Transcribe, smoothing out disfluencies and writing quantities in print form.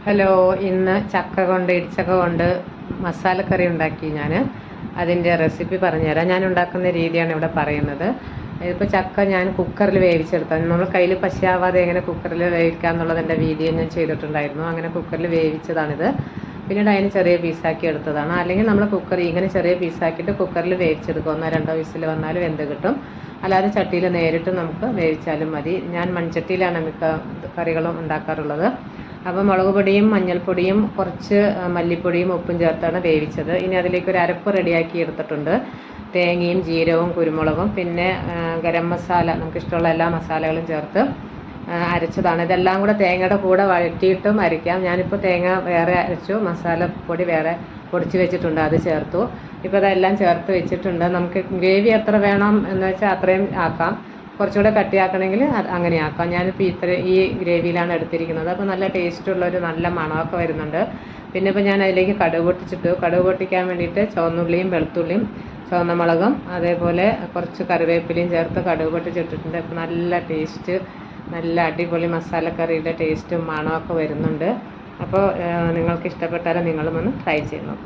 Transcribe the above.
Hello, ഇന്ന് ഇടിച്ചക്ക കൊണ്ട് മസാലക്കറി ഉണ്ടാക്കി. അതിൻ്റെ റെസിപ്പി പറഞ്ഞുതരാം. ഞാൻ ഉണ്ടാക്കുന്ന രീതിയാണ് ഇവിടെ പറയുന്നത്. ഇപ്പോൾ ചക്ക ഞാൻ കുക്കറിൽ വേവിച്ചെടുത്താണ്. നമ്മൾ കയ്യിൽ പശയാവാതെ എങ്ങനെ കുക്കറിൽ വേവിക്കുക എന്നുള്ളതിൻ്റെ വീഡിയോ ഞാൻ ചെയ്തിട്ടുണ്ടായിരുന്നു. അങ്ങനെ കുക്കറിൽ വേവിച്ചതാണിത്. പിന്നീട് അതിന് ചെറിയ പീസാക്കി എടുത്തതാണ്. അല്ലെങ്കിൽ നമ്മൾ ഇങ്ങനെ ചെറിയ പീസാക്കിയിട്ട് കുക്കറിൽ വേവിച്ചെടുക്കുക. 1-2 വിസിൽ വന്നാൽ വെന്ത് കിട്ടും. അല്ലാതെ ചട്ടിയിൽ നേരിട്ട് നമുക്ക് വേവിച്ചാലും മതി. ഞാൻ മൺചട്ടിയിലാണ് മിക്ക കറികളും ഉണ്ടാക്കാറുള്ളത്. അപ്പോൾ മുളക് പൊടിയും മഞ്ഞൾപ്പൊടിയും കുറച്ച് മല്ലിപ്പൊടിയും ഉപ്പും ചേർത്താണ് വേവിച്ചത്. ഇനി അതിലേക്ക് ഒരു അരപ്പ് റെഡിയാക്കി എടുത്തിട്ടുണ്ട്. തേങ്ങയും ജീരകവും കുരുമുളകും പിന്നെ ഗരം മസാല, നമുക്കിഷ്ടമുള്ള എല്ലാ മസാലകളും ചേർത്ത് അരച്ചതാണ്. ഇതെല്ലാം കൂടെ തേങ്ങയുടെ കൂടെ വഴറ്റിയിട്ടും അരയ്ക്കാം. ഞാനിപ്പോൾ തേങ്ങ വേറെ അരച്ചു, മസാലപ്പൊടി വേറെ പൊടിച്ച് വെച്ചിട്ടുണ്ട്, അത് ചേർത്തു. ഇപ്പോൾ അതെല്ലാം ചേർത്ത് വെച്ചിട്ടുണ്ട്. നമുക്ക് ഗ്രേവി എത്ര വേണം എന്ന് വെച്ചാൽ അത്രയും ആക്കാം. കുറച്ചുകൂടെ കട്ടിയാക്കണമെങ്കിൽ അങ്ങനെ ആക്കാം. ഞാനിപ്പോൾ ഈ ഗ്രേവിയിലാണ് എടുത്തിരിക്കുന്നത്. അപ്പോൾ നല്ല ടേസ്റ്റുള്ളൊരു നല്ല മണമൊക്കെ വരുന്നുണ്ട്. പിന്നെ ഇപ്പോൾ ഞാൻ അതിലേക്ക് കടുക് പൊട്ടിക്കാൻ വേണ്ടിയിട്ട് ചുവന്നുള്ളിയും വെളുത്തുള്ളിയും ചുവന്ന മുളകും അതേപോലെ കുറച്ച് കറിവേപ്പിലയും ചേർത്ത് കടുക് പൊട്ടിച്ചിട്ടിട്ടുണ്ട്. അപ്പോൾ നല്ല ടേസ്റ്റ്, നല്ല അടിപൊളി മസാലക്കറിയുടെ ടേസ്റ്റും മണമൊക്കെ വരുന്നുണ്ട്. അപ്പോൾ നിങ്ങൾക്ക് ഇഷ്ടപ്പെട്ടാൽ നിങ്ങളും ഒന്ന് ട്രൈ ചെയ്ത് നോക്കുക.